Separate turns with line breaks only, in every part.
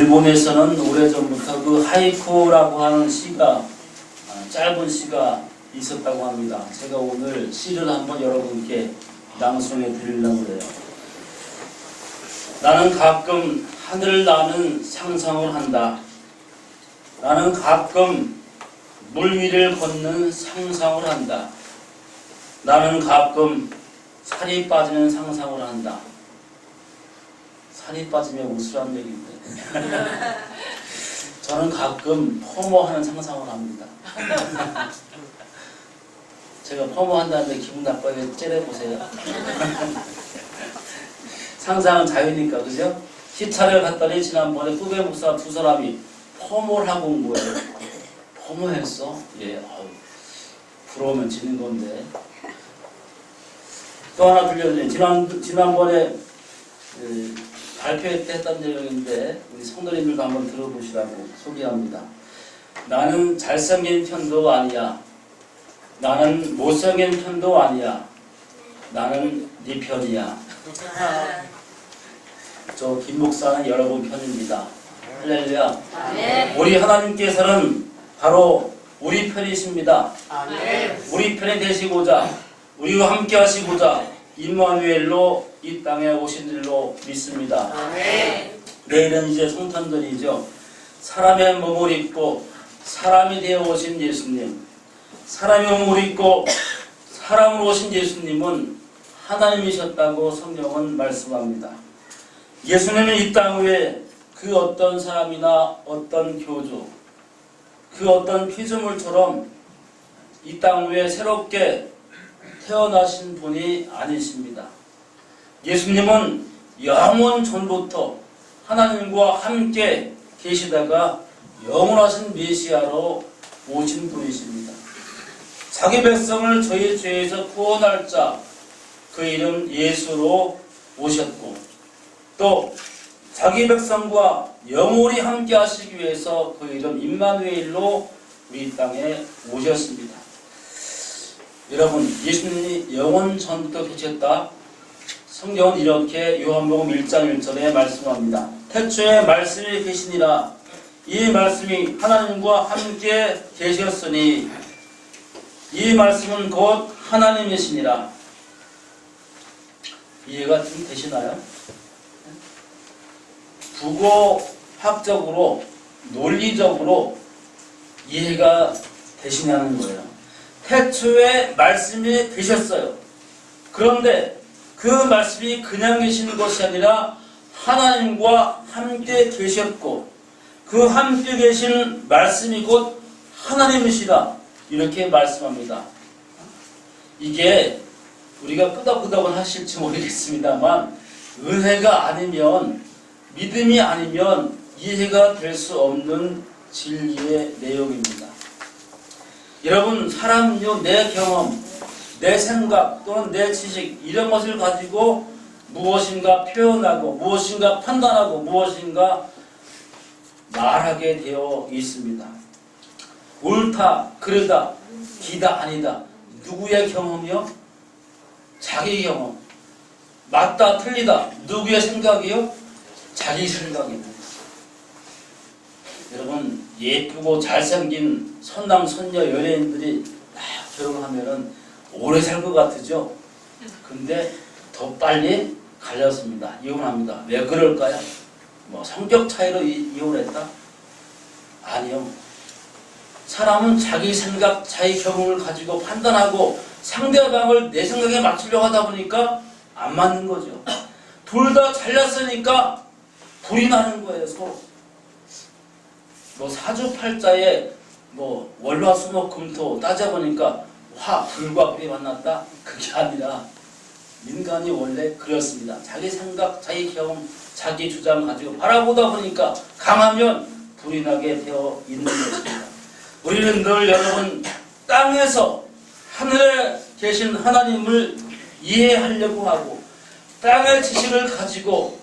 일본에서는 오래전부터 그 하이쿠라고 하는 시가 짧은 시가 있었다고 합니다. 제가 오늘 시를 한번 여러분께 낭송해 드리려고 해요. 나는 가끔 하늘을 나는 상상을 한다. 나는 가끔 물 위를 걷는 상상을 한다. 나는 가끔 살이 빠지는 상상을 한다. 살이 빠지면 우스란 얘기인데 저는 가끔 포모하는 상상을 합니다. 제가 포모한다는데 기분 나빠요. 째려보세요. 상상은 자유니까, 그죠? 시차를 갔더니 지난번에 후배 목사 두 사람이 포모를 하고 온 거예요. 포모했어? 예, 부러우면 지는 건데. 또 하나 들려드리면 지난번에 발표 때 했던 내용인데 우리 성도님들도 한번 들어보시라고 소개합니다. 나는 잘생긴 편도 아니야. 나는 못생긴 편도 아니야. 나는 네 편이야. 저 김 목사는 여러분 편입니다. 할렐루야. 우리 하나님께서는 바로 우리 편이십니다. 우리 편이 되시고자 우리와 함께 하시고자 임마누엘로 이 땅에 오신 줄로 믿습니다. 내일은 이제 성탄절이죠. 사람의 몸을 입고 사람이 되어 오신 예수님, 사람의 몸을 입고 사람으로 오신 예수님은 하나님이셨다고 성경은 말씀합니다. 예수님은 이 땅 위에 그 어떤 사람이나 어떤 교주, 그 어떤 피조물처럼 이 땅 위에 새롭게 태어나신 분이 아니십니다. 예수님은 영원 전부터 하나님과 함께 계시다가 영원하신 메시아로 오신 분이십니다. 자기 백성을 저희 죄에서 구원할 자, 그 이름 예수로 오셨고, 또 자기 백성과 영원히 함께 하시기 위해서 그 이름 임마누엘로 우리 땅에 오셨습니다. 여러분, 예수님이 영원 전부터 계셨다. 성경은 이렇게 요한복음 1장 1절에 말씀합니다. 태초에 말씀이 계시니라. 이 말씀이 하나님과 함께 계셨으니 이 말씀은 곧 하나님이시니라. 이해가 좀 되시나요? 국어학적으로 논리적으로 이해가 되시냐는 거예요. 태초에 말씀이 계셨어요. 그런데 그 말씀이 그냥 계시는 것이 아니라 하나님과 함께 계셨고 그 함께 계신 말씀이 곧 하나님이시라 이렇게 말씀합니다. 이게 우리가 끄덕끄덕은 하실지 모르겠습니다만 은혜가 아니면 믿음이 아니면 이해가 될 수 없는 진리의 내용입니다. 여러분, 사람은요, 내 경험, 내 생각 또는 내 지식 이런 것을 가지고 무엇인가 표현하고 무엇인가 판단하고 무엇인가 말하게 되어 있습니다. 옳다, 그르다, 기다, 아니다. 누구의 경험이요? 자기 경험. 맞다, 틀리다. 누구의 생각이요? 자기 생각입니다. 여러분, 예쁘고 잘생긴 선남, 선녀, 연예인들이 딱 결혼하면은 오래 살 것 같으죠? 근데 더 빨리 갈렸습니다. 이혼합니다. 왜 그럴까요? 뭐 성격 차이로 이혼했다? 아니요. 사람은 자기 생각, 자기 경험을 가지고 판단하고 상대방을 내 생각에 맞추려고 하다 보니까 안 맞는 거죠. 둘 다 잘났으니까 불이 나는 거예요, 서로. 뭐 사주팔자에 뭐 월화수목금토 따져보니까 화, 불과 불이 만났다? 그게 아니라 인간이 원래 그렇습니다. 자기 생각, 자기 경험, 자기 주장 가지고 바라보다 보니까 강하면 불이 나게 되어 있는 것입니다. 우리는 늘 여러분 땅에서 하늘에 계신 하나님을 이해하려고 하고 땅의 지식을 가지고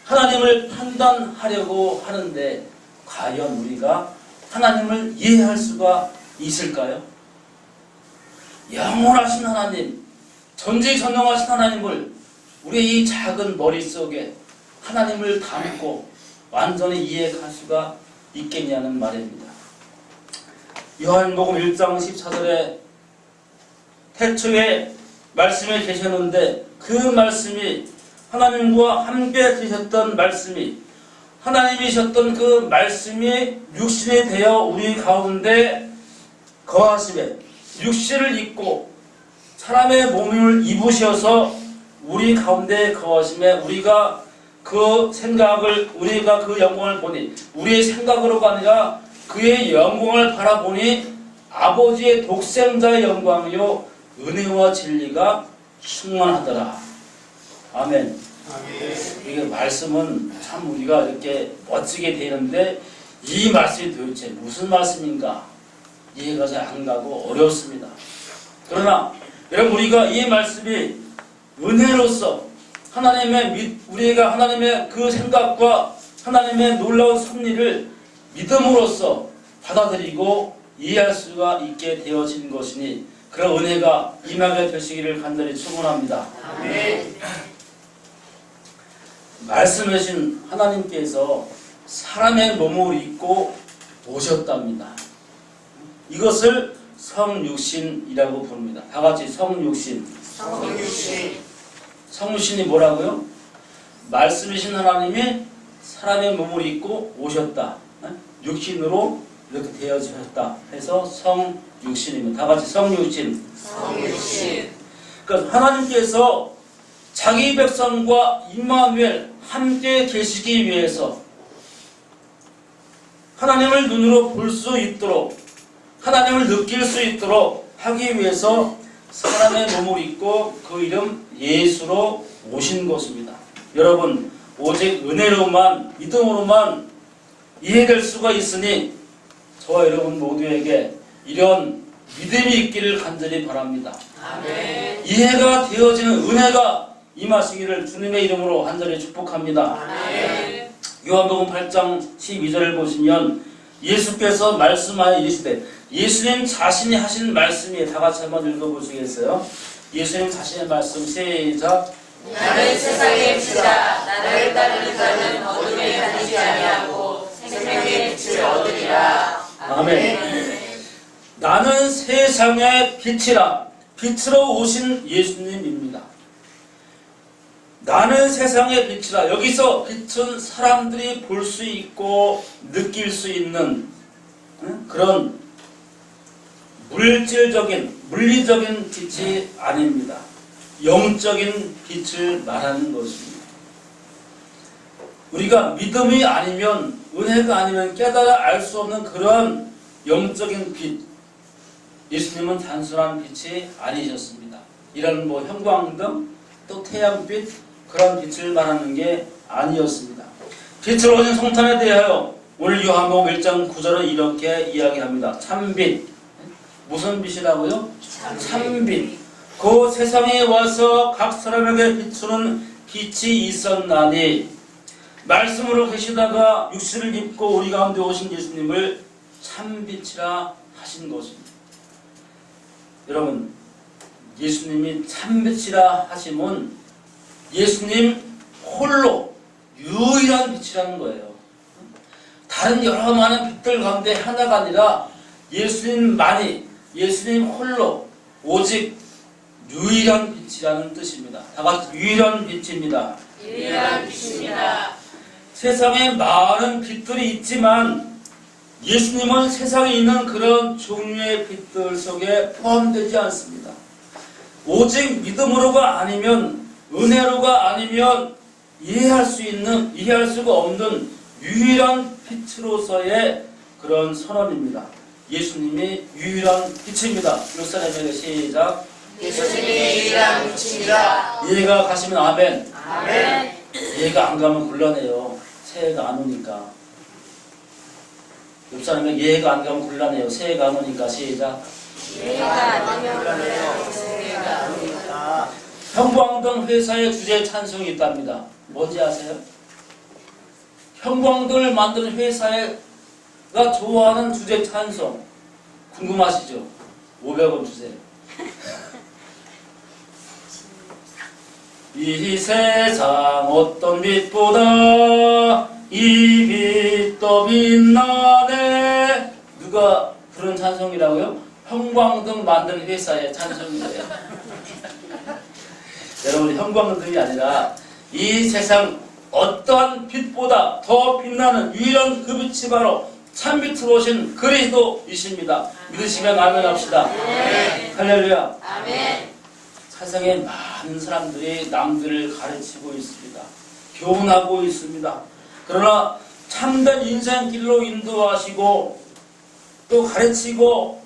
하나님을 판단하려고 하는데 과연 우리가 하나님을 이해할 수가 있을까요? 영원하신 하나님, 전지전능하신 하나님을 우리의 이 작은 머릿속에 하나님을 담고 완전히 이해할 수가 있겠냐는 말입니다. 요한복음 1장 14절에 태초에 말씀이 계셨는데 그 말씀이 하나님과 함께 계셨던 말씀이 하나님이셨던 그 말씀이 육신이 되어 우리 가운데 거하시되 육신을 입고 사람의 몸을 입으셔서 우리 가운데 거하심에 우리가 그 생각을 우리가 그 영광을 보니 우리의 생각으로가 아니라 그의 영광을 바라보니 아버지의 독생자의 영광이요 은혜와 진리가 충만하더라. 아멘. 이게 말씀은 참 우리가 이렇게 멋지게 되는데 이 말씀이 도대체 무슨 말씀인가 이해가 잘 안 가고 어렵습니다. 그러나 여러분 우리가 이 말씀이 은혜로서 우리가 하나님의 그 생각과 하나님의 놀라운 섭리를 믿음으로써 받아들이고 이해할 수가 있게 되어진 것이니 그런 은혜가 임하게 되시기를 간절히 축원합니다. 아멘. 말씀하신 하나님께서 사람의 몸을 입고 오셨답니다. 이것을 성육신이라고 부릅니다. 다 같이 성육신. 성육신이 뭐라고요? 말씀이신 하나님이 사람의 몸을 입고 오셨다. 육신으로 이렇게 되어지셨다 해서 성육신입니다. 다 같이 성육신. 그러니까 하나님께서 자기 백성과 임마누엘 함께 계시기 위해서 하나님을 눈으로 볼 수 있도록 하나님을 느낄 수 있도록 하기 위해서 사람의 몸을 입고 그 이름 예수로 오신 것입니다. 여러분 오직 은혜로만 믿음으로만 이해될 수가 있으니 저와 여러분 모두에게 이런 믿음이 있기를 간절히 바랍니다. 아멘. 이해가 되어지는 은혜가 임하시기를 주님의 이름으로 간절히 축복합니다. 아멘. 요한복음 8장 12절을 보시면 예수께서 말씀하여 이르시되 예수님 자신이 하신 말씀이에요. 다 같이 한번 읽어보시겠어요? 예수님 자신의 말씀 시작.
나는 세상의 빛이다. 나를 따르는 자는 어둠에 다니지 아니하고 생명의 빛을 얻으리라.
아멘. 나는 세상의 빛이라. 빛으로 오신 예수님입니다. 나는 세상의 빛이라. 여기서 빛은 사람들이 볼 수 있고 느낄 수 있는 그런 물리적인 빛이 아닙니다. 영적인 빛을 말하는 것입니다. 우리가 믿음이 아니면 은혜가 아니면 깨달아 알 수 없는 그러한 영적인 빛. 예수님은 단순한 빛이 아니셨습니다. 이런 형광등 또 태양빛 그런 빛을 말하는 게 아니었습니다. 빛을 오신 성탄에 대하여 오늘 요한복음 1장 9절은 이렇게 이야기합니다. 참빛. 무슨 빛이라고요? 참빛. 그 세상에 와서 각 사람에게 비추는 빛이 있었나니 말씀으로 계시다가 육신을 입고 우리 가운데 오신 예수님을 참빛이라 하신 것입니다. 여러분 예수님이 참빛이라 하심은 예수님 홀로 유일한 빛이라는 거예요. 다른 여러 많은 빛들 가운데 하나가 아니라 예수님만이 예수님 홀로 오직 유일한 빛이라는 뜻입니다. 다 같이 유일한 빛입니다.
유일한 빛입니다.
세상에 많은 빛들이 있지만 예수님은 세상에 있는 그런 종류의 빛들 속에 포함되지 않습니다. 오직 믿음으로가 아니면 은혜로가 아니면 이해할 수가 없는 유일한 빛으로서의 그런 선언입니다. 예수님이 유일한 빛입니다. 예루살렘에게 시작.
예수님이 유일한 빛입니다.
이해가 가시면 아멘.
아멘.
이해가 안 가면 곤란해요. 새해가 안 오니까. 옆 사람에게 이해가 안 가면 곤란해요. 새해가 안 오니까 시작.
이해가 안 되면 곤란해요. 새해가 안 오니까.
형광등 회사의 주제 찬송이 있답니다. 뭔지 아세요? 형광등을 만드는 회사가 좋아하는 주제 찬송 궁금하시죠? 500원 주세요. 이 세상 어떤 빛보다 이 빛나네. 누가 부른 찬송이라고요? 형광등 만든 회사의 찬송이에요. 여러분, 형광등이 아니라 이 세상 어떠한 빛보다 더 빛나는 유일한 그 빛이 바로 참빛으로 오신 그리스도이십니다. 믿으시면 아멘 합시다. 할렐루야.
아멘.
세상에 많은 사람들이 남들을 가르치고 있습니다. 교훈하고 있습니다. 그러나 참된 인생길로 인도하시고 또 가르치고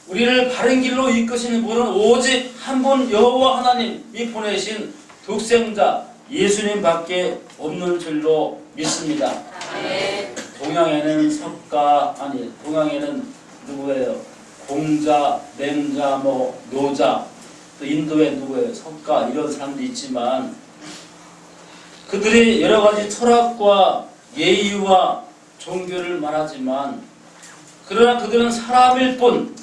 우리를 바른 길로 이끄시는 분은 오직 한 분 여호와 하나님이 보내신 독생자 예수님밖에 없는 줄로 믿습니다.
아멘.
동양에는 동양에는 누구예요? 공자, 맹자, 노자, 또 인도에 누구예요? 석가, 이런 사람도 있지만 그들이 여러 가지 철학과 예의와 종교를 말하지만 그러나 그들은 사람일 뿐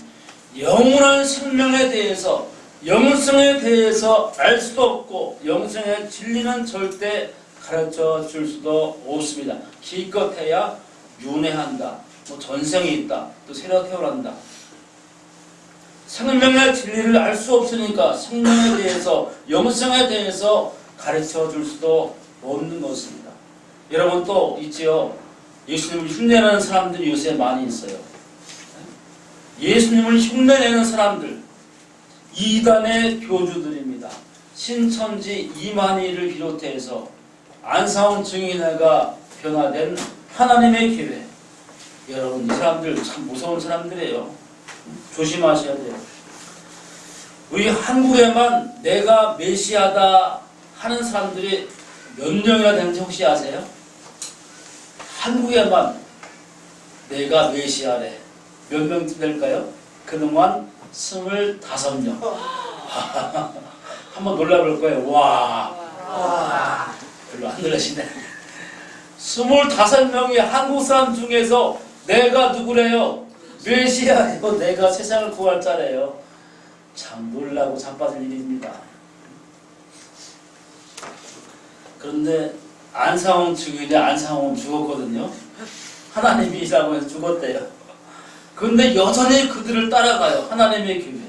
영원한 생명에 대해서, 영성에 대해서 알 수도 없고 영성의 진리는 절대 가르쳐 줄 수도 없습니다. 기껏해야 윤회한다, 전생이 있다, 또 새로 태어난다. 생명의 진리를 알 수 없으니까 생명에 대해서, 영성에 대해서 가르쳐 줄 수도 없는 것입니다. 여러분 또 있지요. 예수님을 흉내내는 사람들이 요새 많이 있어요. 예수님을 흉내내는 사람들, 이단의 교주들입니다. 신천지 이만희를 비롯해서 안사원 증인회가 변화된 하나님의 교회. 여러분, 이 사람들 참 무서운 사람들이에요. 조심하셔야 돼요. 우리 한국에만 내가 메시아다 하는 사람들이 몇 명이나 되는지 혹시 아세요? 한국에만 내가 메시아래. 몇 명쯤 될까요? 그동안 25명. 한번 놀라볼 거예요. 와. 별로 안 놀라시네. 25명이 한국 사람 중에서 내가 누구래요? 메시아예요. 내가 세상을 구할 자래요. 참 놀라고 자빠질 일입니다. 그런데 안상홍 증인이 안상홍은 죽었거든요. 하나님이라고 해서 죽었대요. 그런데 여전히 그들을 따라가요. 하나님의 교회.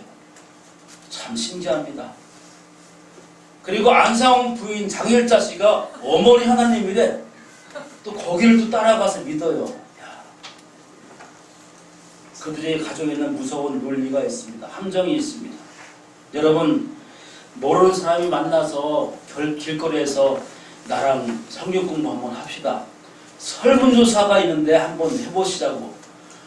참 신기합니다. 그리고 안상홍 부인 장일자 씨가 어머니 하나님이래. 또 거기를 또 따라가서 믿어요. 야. 그들이 가지고 있는 무서운 논리가 있습니다. 함정이 있습니다. 여러분, 모르는 사람이 만나서 길거리에서 나랑 성경 공부 한번 합시다. 설문조사가 있는데 한번 해보시자고.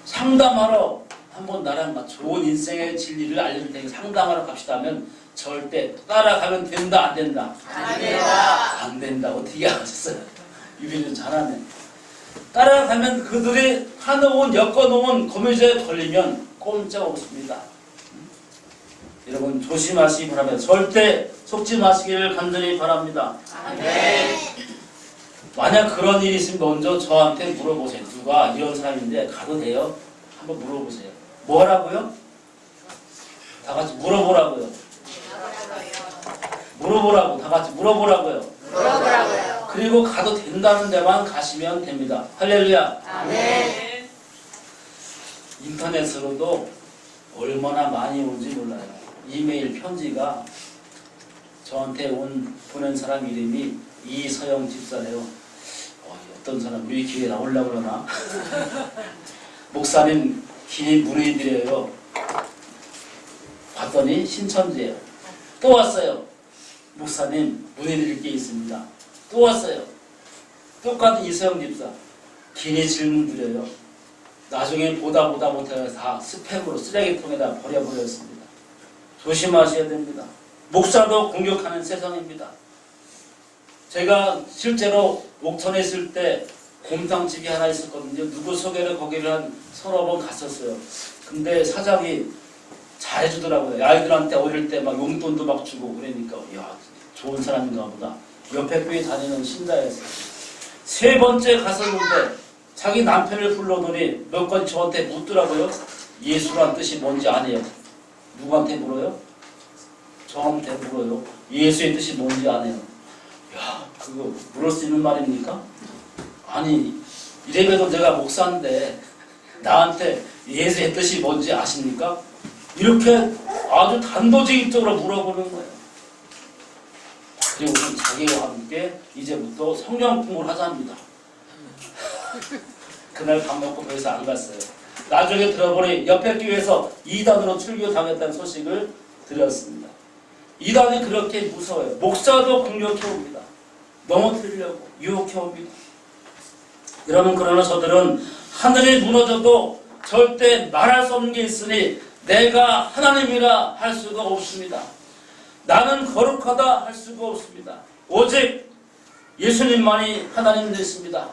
상담하러 한번 나랑 좋은 인생의 진리를 알려줄 테니까 상담하러 갑시다 하면 절대 따라가면 된다, 안 된다?
안 된다.
안 된다. 어떻게 하셨어요? 유비는 잘하네. 따라가면 그들이 하놓은, 엮어놓은 거미줄에 걸리면 꼼짝 없습니다. 여러분 조심하시기 바랍니다. 절대 속지 마시기를 간절히 바랍니다.
아멘.
만약 그런 일이 있으면 먼저 저한테 물어보세요. 누가 이런 사람인데 가도 돼요? 한번 물어보세요. 뭐 하라고요? 다 같이 물어보라고요. 물어보라고. 다 같이 물어보라고요.
물어보라고요.
그리고 가도 된다는 데만 가시면 됩니다. 할렐루야.
아멘.
인터넷으로도 얼마나 많이 온지 몰라요. 이메일 편지가 저한테 보낸 사람 이름이 이서영 집사래요. 어떤 사람 우리 교회 나오려고 그러나? 목사님 길이 문의드려요. 봤더니 신천지예요. 또 왔어요. 목사님 문의드릴 게 있습니다. 또 왔어요. 똑같은 이서영 집사. 길이 질문 드려요. 나중에 보다 못해서 다 스팸으로 쓰레기통에다 버려버렸습니다. 조심하셔야 됩니다. 목사도 공격하는 세상입니다. 제가 실제로 옥천에 있을 때 곰탕집이 하나 있었거든요. 누구 소개를 거기를 한 서너 번 갔었어요. 근데 사장이 잘해주더라고요. 아이들한테 어릴 때 막 용돈도 막 주고 그러니까 야 좋은 사람인가 보다. 옆에 교회 다니는 신자였어요. 세 번째 갔었는데 자기 남편을 불러더니 몇 가지 저한테 묻더라고요. 예수란 뜻이 뭔지 아네요. 누구한테 물어요? 저한테 물어요. 예수의 뜻이 뭔지 아네요. 야, 그거 물을 수 있는 말입니까? 아니, 이래봬도 내가 목사인데 나한테 예수의 뜻이 뭔지 아십니까? 이렇게 아주 단도직입적으로 물어보는 거예요. 그리고는 자기와 함께 이제부터 성경 공부를 하자입니다. 그날 밥 먹고 더 이상 안 갔어요. 나중에 들어보니 옆에 교회에서 이단으로 출교 당했다는 소식을 들었습니다. 이단이 그렇게 무서워요. 목사도 공격해옵니다. 넘어뜨리려고 유혹해옵니다. 여러분, 그러나 저들은 하늘이 무너져도 절대 말할 수 없는 게 있으니 내가 하나님이라 할 수가 없습니다. 나는 거룩하다 할 수가 없습니다. 오직 예수님만이 하나님 되십니다.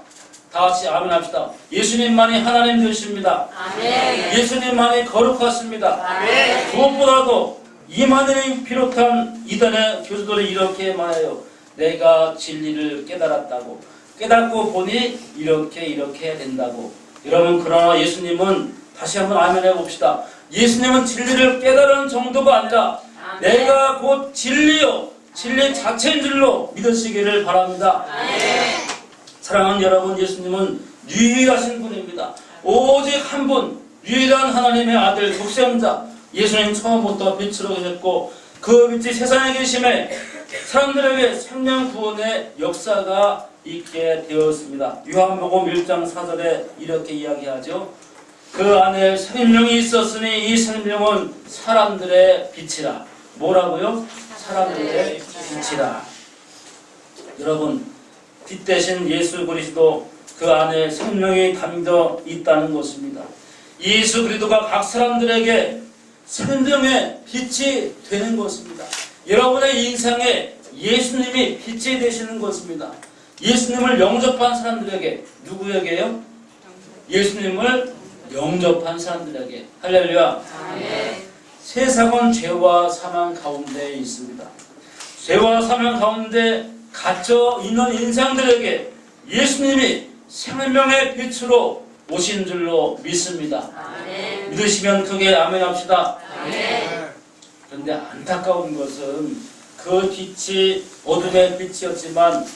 다 같이 아멘 합시다. 예수님만이 하나님 되십니다.
아멘.
예수님만이 거룩하십니다.
아멘.
무엇보다도 이만희를 비롯한 이단의 교수들이 이렇게 말해요. 내가 진리를 깨달았다고. 깨닫고 보니 이렇게 해야 된다고. 여러분, 그러나 예수님은 다시 한번 아멘 해봅시다. 예수님은 진리를 깨달은 정도가 아니라 내가 곧 진리요, 진리 자체인 줄로 믿으시기를 바랍니다.
아멘.
사랑하는 여러분, 예수님은 유일하신 분입니다. 오직 한 분, 유일한 하나님의 아들 독생자 예수님 처음부터 빛으로 계셨고 그 빛이 세상에 계심에 사람들에게 생명 구원의 역사가 있게 되었습니다. 요한복음 1장 4절에 이렇게 이야기하죠. 그 안에 생명이 있었으니 이 생명은 사람들의 빛이라. 뭐라고요? 사람들의 빛이라. 여러분, 빛 대신 예수 그리스도, 그 안에 생명이 담겨 있다는 것입니다. 예수 그리스도가 각 사람들에게 생명의 빛이 되는 것입니다. 여러분의 인생에 예수님이 빛이 되시는 것입니다. 예수님을 영접한 사람들에게, 누구에게요? 예수님을 영접한 사람들에게. 할렐루야.
아멘.
세상은 죄와 사망 가운데 있습니다. 죄와 사망 가운데 갇혀 있는 인상들에게 예수님이 생명의 빛으로 오신 줄로 믿습니다.
아멘.
믿으시면 크게 아멘 합시다.
아멘.
그런데 안타까운 것은 그 빛이 어둠의 빛이었지만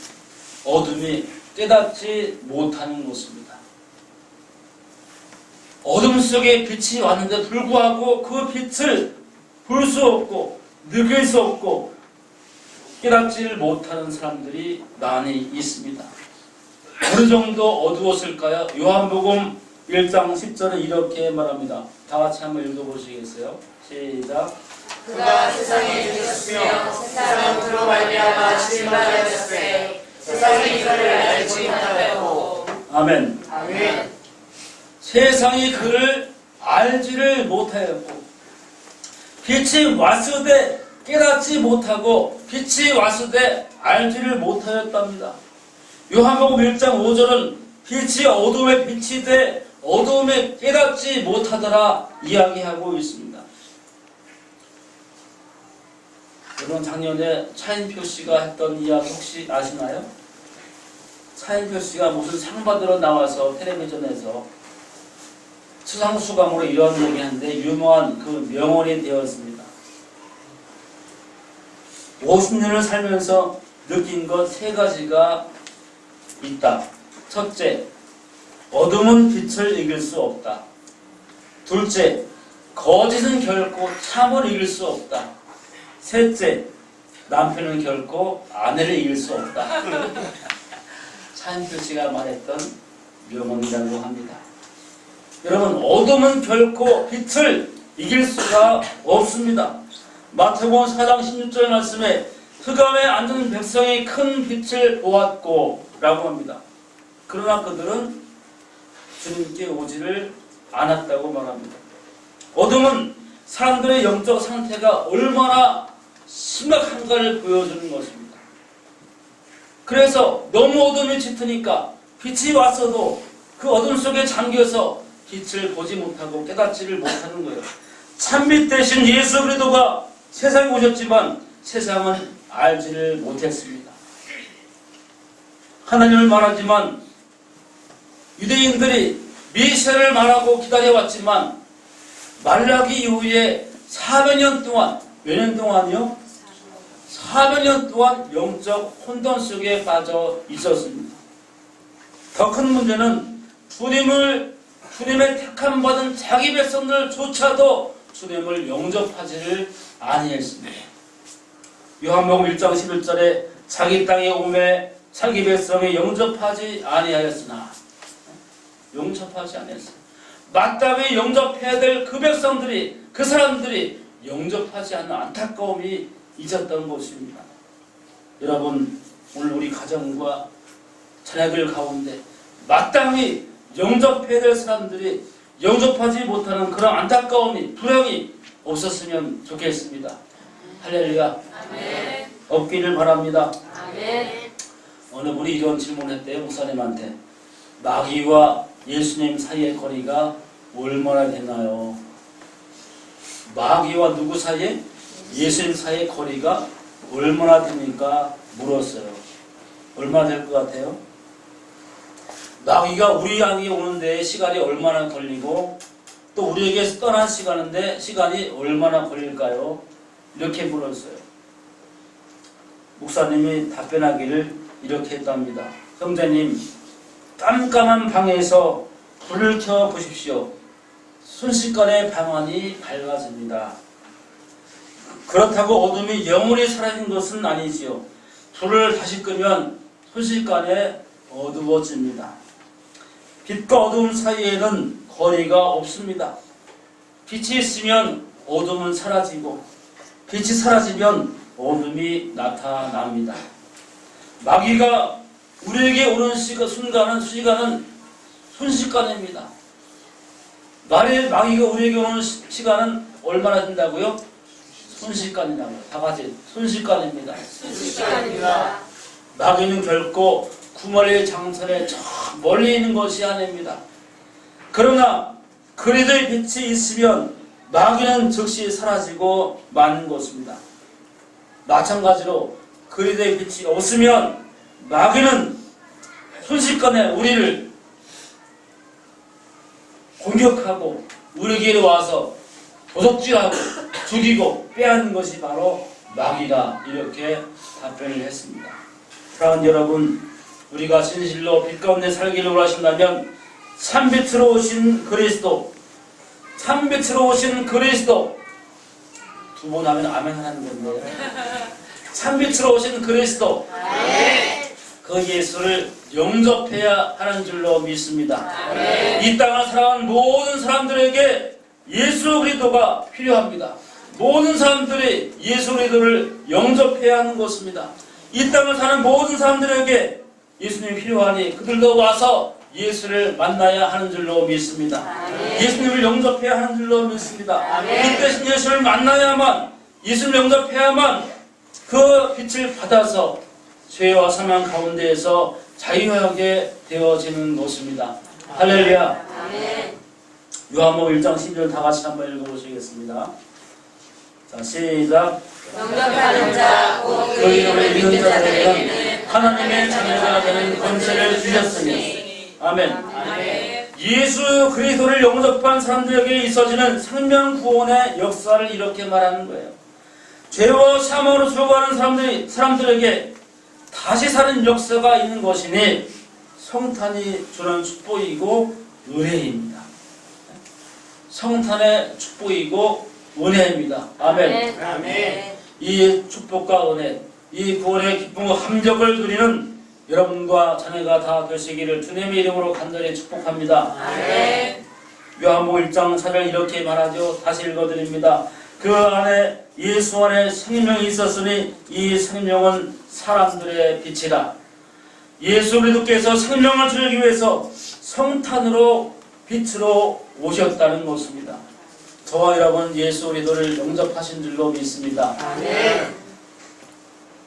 어둠이 깨닫지 못하는 것입니다. 어둠 속에 빛이 왔는데 불구하고 그 빛을 볼 수 없고 느낄 수 없고 깨닫지를 못하는 사람들이 많이 있습니다. 어느 정도 어두웠을까요? 요한복음 1장 10절에 이렇게 말합니다. 다 같이 한번 읽어보시겠어요? 시작.
그가 세상에 주셨으며 세상은 그로 말미암아 진리하였으되 세상이 그를 알지 못하였고.
아멘.
아멘.
세상이 그를 알지를 못하였고 빛이 왔으되 깨닫지 못하고 빛이 왔으되 알지를 못하였답니다. 요한복음 1장 5절은 빛이 어둠의 빛이 돼 어둠에 깨닫지 못하더라 이야기하고 있습니다. 여러분, 작년에 차인표 씨가 했던 이야기 혹시 아시나요? 차인표 씨가 무슨 상 받으러 나와서 텔레비전에서 수상수감으로 이런 얘기하는데 유명한 그 명언이 되었습니다. 50년을 살면서 느낀 것 3가지가 있다. 첫째, 어둠은 빛을 이길 수 없다. 둘째, 거짓은 결코 참을 이길 수 없다. 셋째, 남편은 결코 아내를 이길 수 없다. 차인표 씨가 말했던 명언이라고 합니다. 여러분, 어둠은 결코 빛을 이길 수가 없습니다. 마태복음 4장 16절 말씀에 흑암에 앉은 백성이 큰 빛을 보았고 라고 합니다. 그러나 그들은 주님께 오지를 않았다고 말합니다. 어둠은 사람들의 영적 상태가 얼마나 심각한가를 보여주는 것입니다. 그래서 너무 어둠이 짙으니까 빛이 왔어도 그 어둠 속에 잠겨서 빛을 보지 못하고 깨닫지를 못하는 거예요. 참빛 대신 예수 그리스도가 세상에 오셨지만 세상은 알지를 못했습니다. 하나님을 말하지만 유대인들이 메시아를 말하고 기다려왔지만 말라기 이후에 400년 동안, 몇 년 동안이요? 400년 동안 영적 혼돈 속에 빠져 있었습니다. 더 큰 문제는 주님의 택함 받은 자기 백성들조차도 주님을 영접하지를 아니했습니다. 요한복음 1장 11절에 자기 땅에 오매 자기 백성에 영접하지 아니하였으나 영접하지 아니했어요. 마땅히 영접해야 될 그 백성들이, 그 사람들이 영접하지 않는 안타까움이 있었던 것입니다. 여러분, 오늘 우리 가정과 자녀들 가운데 마땅히 영접해야 될 사람들이 영접하지 못하는 그런 안타까움이, 불행이 없었으면 좋겠습니다. 할렐루야.
아멘.
없기를 바랍니다.
아멘.
어느 분이 이런 질문했대요, 목사님한테. 마귀와 예수님 사이의 거리가 얼마나 되나요? 마귀와 누구 사이에? 예수님 사이의 거리가 얼마나 됩니까? 물었어요. 얼마나 될 것 같아요? 마귀가 우리 향해 오는데 시간이 얼마나 걸리고 또 우리에게 떠난 시간이 얼마나 걸릴까요? 이렇게 물었어요. 목사님이 답변하기를 이렇게 했답니다. 형제님, 깜깜한 방에서 불을 켜 보십시오. 순식간에 방안이 밝아집니다. 그렇다고 어둠이 영원히 사라진 것은 아니지요. 불을 다시 끄면 순식간에 어두워집니다. 빛과 어둠 사이에는 거리가 없습니다. 빛이 있으면 어둠은 사라지고 빛이 사라지면 어둠이 나타납니다. 마귀가 우리에게 오는 시간은 순식간입니다. 마귀가 우리에게 오는 시간은 얼마나 된다고요? 순식간이라고요. 다 같이 순식간입니다.
순식간입니다.
마귀는 결코 구머리의 장선에 저 멀리 있는 것이 아닙니다. 그러나 그리스도의 빛이 있으면 마귀는 즉시 사라지고 마는 것입니다. 마찬가지로 그리스도의 빛이 없으면 마귀는 순식간에 우리를 공격하고 우리에게 와서 도둑질하고 죽이고 빼앗는 것이 바로 마귀다. 이렇게 답변을 했습니다. 사랑하는 여러분, 우리가 진실로 빛 가운데 살기를 원하신다면 참빛으로 오신 그리스도, 두 번 하면 아멘 하는 건데요. 참빛으로 오신 그리스도, 그 예수를 영접해야 하는 줄로 믿습니다. 이 땅을 살아가는 모든 사람들에게 예수 그리스도가 필요합니다. 모든 사람들이 예수 그리스도를 영접해야 하는 것입니다. 이 땅을 사는 모든 사람들에게 예수님이 필요하니 그들도 와서 예수를 만나야 하는 줄로 믿습니다. 예수님을 영접해야 하는 줄로 믿습니다. 빛 대신 예수를 만나야만, 예수를 영접해야만 그 빛을 받아서 죄와 사망 가운데에서 자유하게 되어지는 것입니다. 할렐루야. 요한복음 1장 12절 다 같이 한번 읽어보시겠습니다. 자, 시작.
영접하는 자, 곧
그 이름을 믿는 자들에게는 하나님의 자녀가 되는 권세를 주셨으니. 아멘. 예수 그리스도를 영접한 사람들에게 있어지는 생명 구원의 역사를 이렇게 말하는 거예요. 죄와 사망으로 죽어가는 사람들에게 다시 사는 역사가 있는 것이니 성탄이 주는 축복이고 은혜입니다. 성탄의 축복이고 은혜입니다. 아멘. 이 축복과 은혜, 이 구원의 기쁨과 감격을 누리는 여러분과 자녀가 다 되시기를 주님의 이름으로 간절히 축복합니다.
아멘.
요한복음 1장 4절 이렇게 말하죠. 다시 읽어드립니다. 그 안에 예수 안에 생명이 있었으니 이 생명은 사람들의 빛이라. 예수 그리스도께서 생명을 주기 위해서 성탄으로 빛으로 오셨다는 것입니다. 저와 여러분 예수 그리스도를 영접하신 줄로 믿습니다.
아멘.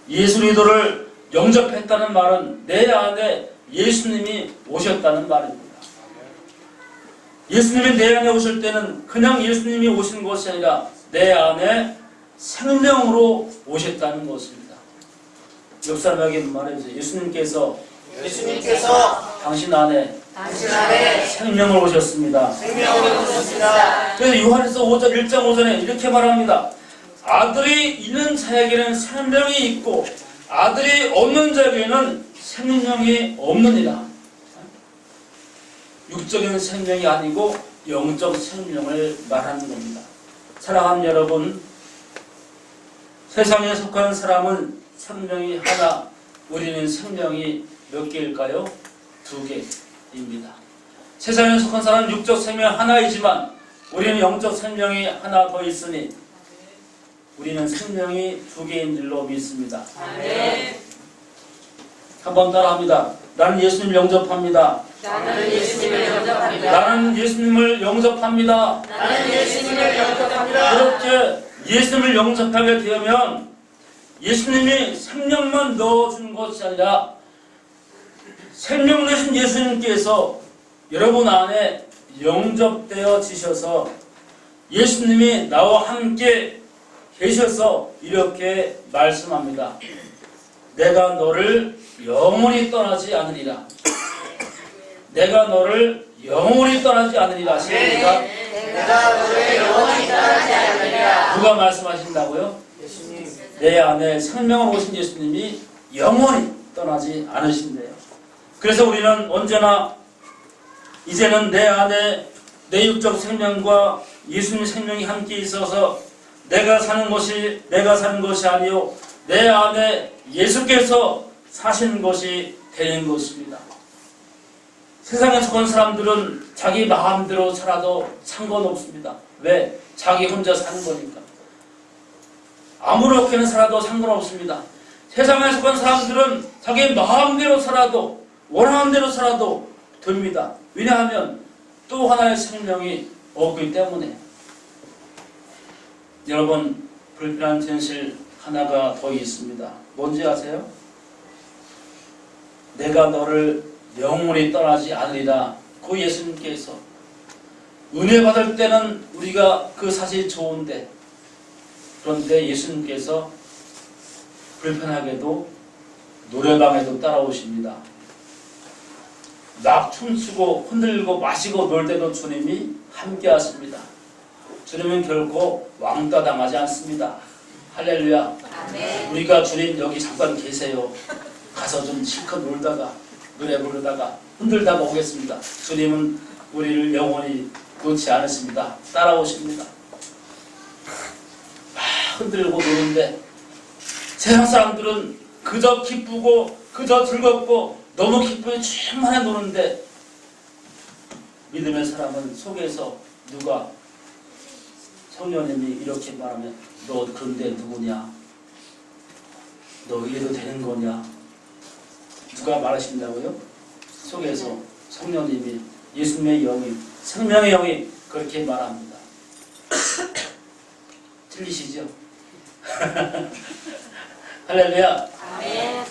예수 그리스도를 영접했다는 말은 내 안에 예수님이 오셨다는 말입니다. 예수님이 내 안에 오실 때는 그냥 예수님이 오신 것이 아니라 내 안에 생명으로 오셨다는 것입니다. 옆 사람에게 말해주세요. 예수님께서 당신 안에 생명을 오셨습니다. 그래서 요한에서 1장 5절에 이렇게 말합니다. 아들이 있는 자에게는 생명이 있고 아들이 없는 자에게는 생명이 없느니라. 육적인 생명이 아니고 영적 생명을 말하는 겁니다. 사랑하는 여러분, 세상에 속한 사람은 생명이 하나, 우리는 생명이 몇 개일까요? 2개입니다. 세상에 속한 사람은 육적 생명 하나이지만 우리는 영적 생명이 하나 더 있으니 우리는 생명이 2개인 줄로 믿습니다.
아멘.
한번 따라합니다. 나는 예수님을 영접합니다.
나는 예수님을 영접합니다.
나는 예수님을 영접합니다.
나는 예수님을 영접합니다.
그렇게 예수님을 영접하게 되면 예수님이 생명만 넣어준 것이 아니라 생명 되신 예수님께서 여러분 안에 영접되어 지셔서 예수님이 나와 함께 계셔서 이렇게 말씀합니다. 내가 너를 영원히 떠나지 않으리라. 내가 너를 영원히 떠나지 않으리라. 시작.
내가 너를 영원히 떠나지 않으리라.
누가 말씀하신다고요? 내 안에 생명을 오신 예수님이 영원히 떠나지 않으신대요. 그래서 우리는 언제나 이제는 내 안에 내 육적 생명과 예수님 생명이 함께 있어서 내가 사는 것이 아니요 내 안에 예수께서 사시는 것이 되는 것입니다. 세상에 속한 사람들은 자기 마음대로 살아도 상관없습니다. 왜? 자기 혼자 사는 거니까. 아무렇게나 살아도 상관없습니다. 세상에 속한 사람들은 자기 마음대로 살아도 원하는 대로 살아도 됩니다. 왜냐하면 또 하나의 생명이 없기 때문에. 여러분, 불편한 진실 하나가 더 있습니다. 뭔지 아세요? 내가 너를 영원히 떠나지 않으리라. 그 예수님께서 은혜 받을 때는 우리가 그 사실이 좋은데, 그런데 예수님께서 불편하게도 노래방에도 따라오십니다. 막 춤추고 흔들고 마시고 놀 때도 주님이 함께 하십니다. 주님은 결코 왕따 당하지 않습니다. 할렐루야.
아멘.
우리가 주님 여기 잠깐 계세요. 가서 좀 실컷 놀다가 노래 부르다가 흔들다가 오겠습니다. 주님은 우리를 영원히 놓지 않으십니다. 따라오십니다. 막 흔들고 노는데 세상 사람들은 그저 기쁘고 그저 즐겁고 너무 기쁨에 충만해 노는데 믿음의 사람은 속에서 누가 성령님이 이렇게 말하면 너 그런데 누구냐? 너 이래도 되는 거냐? 누가 말하신다고요? 속에서 성령님이 예수님의 영이 생명의 영이 그렇게 말합니다. 들리시죠? 할렐루야.
아멘.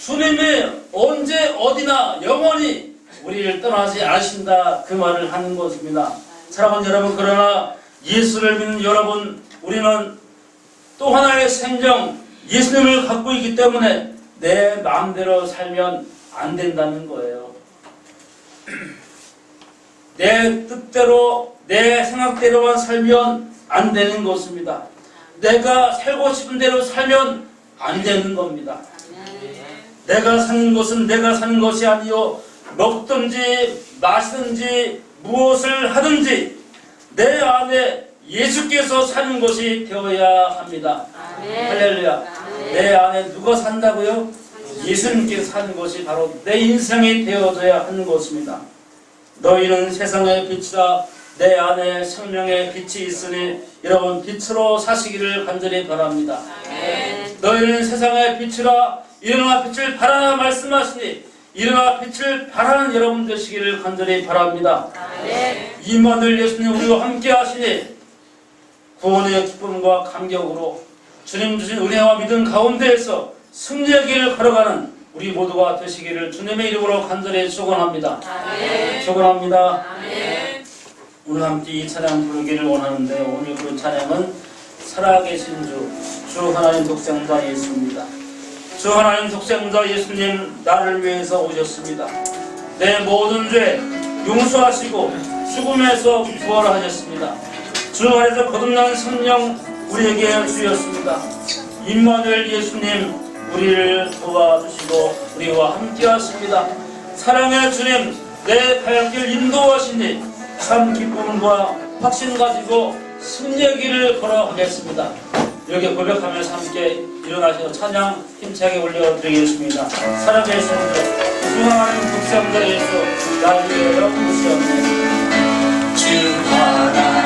주님이 언제 어디나 영원히 우리를 떠나지 않으신다 그 말을 하는 것입니다. 사랑하는 여러분, 그러나 예수를 믿는 여러분, 우리는 또 하나의 생명 예수님을 갖고 있기 때문에 내 마음대로 살면 안 된다는 거예요. 내 뜻대로 내 생각대로만 살면 안 되는 것입니다. 내가 살고 싶은 대로 살면 안 되는 겁니다. 내가 사는 것은 내가 사는 것이 아니요 먹든지 마시든지 무엇을 하든지 내 안에 예수께서 사는 것이 되어야 합니다.
아멘.
할렐루야.
아멘.
내 안에 누가 산다고요? 예수님께서 사는 것이 바로 내 인생이 되어져야 하는 것입니다. 너희는 세상의 빛이다. 내 안에 생명의 빛이 있으니 여러분 빛으로 사시기를 간절히 바랍니다.
아멘.
너희는 세상의 빛이라 일어나 빛을 발하라 말씀하시니 일어나 빛을 발하는 여러분 되시기를 간절히 바랍니다.
아멘.
임마누엘 예수님 우리와 함께 하시니 구원의 기쁨과 감격으로 주님 주신 은혜와 믿음 가운데에서 승리의 길을 걸어가는 우리 모두가 되시기를 주님의 이름으로 간절히 축원합니다.
아멘.
축원합니다.
아멘.
오늘 함께 이 찬양 부르기를 원하는데 오늘 그 찬양은 살아계신 주 하나님 독생자 예수입니다. 주 하나님 독생자 예수님 나를 위해서 오셨습니다. 내 모든 죄 용서하시고 죽음에서 부활하셨습니다. 주 안에서 거듭난 성령 우리에게 주셨습니다. 임마누엘 예수님 우리를 도와주시고 우리와 함께 하십니다. 사랑의 주님 내 가양길 인도하시니 참 기쁨과 확신 가지고 승리의 길을 걸어가겠습니다. 이렇게 고백하면서 함께 일어나셔서 찬양 힘차게 올려드리겠습니다. 살아계신 주 중앙하는 국성자 예수 나를 위하여 부르시옵네. 주 하나님